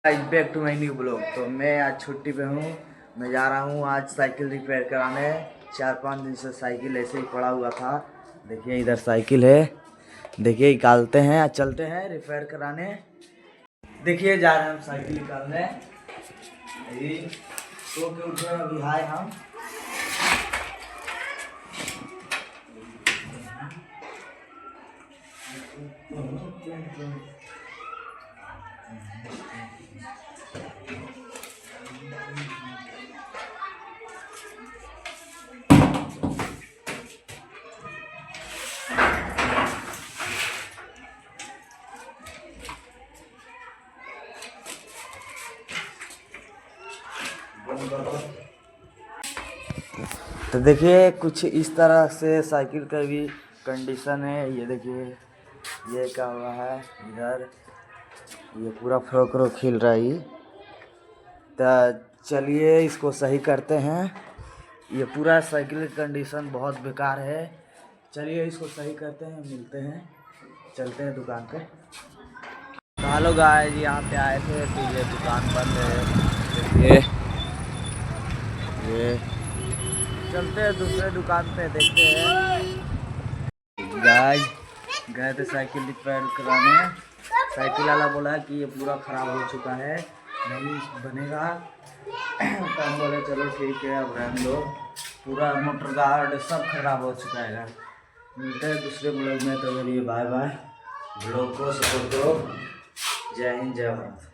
Back to my new blog. तो मैं आज छुट्टी पे हूँ। मैं जा रहा हूँ आज साइकिल रिपेयर कराने। 4-5 दिन से साइकिल ऐसे ही पड़ा हुआ था। देखिए इधर साइकिल है, देखिए निकालते हैं, आज चलते हैं रिपेयर कराने। देखिए जा रहे हैं हम साइकिल निकालने। सो के उठे अभी आए हम। तो देखिए कुछ इस तरह से साइकिल का भी कंडीशन है। ये देखिए ये क्या हुआ है, इधर ये पूरा फ्रो खिल रहा है। तो चलिए इसको सही करते हैं। ये पूरा साइकिल की कंडीशन बहुत बेकार है। चलिए इसको सही करते हैं, मिलते हैं, चलते हैं दुकान पे। तो हेलो गाइस, यहाँ पे आए थे तो ये दुकान बंद है। देखिए ये चलते हैं दूसरे दुकान पे, देखते हैं। गाइस गए थे साइकिल रिपेयर कराने। साइकिल वाला बोला कि ये पूरा ख़राब हो चुका है, नहीं बनेगा। तो हम बोले चलो ठीक है, अब रहने दो। पूरा मोटर गार्ड सब खराब हो चुका है। मिलते हैं दूसरे ब्लॉग में, तो चलिए बाय बाय। ब्लॉग को सपोर्ट करो। जय हिंद, जय भारत।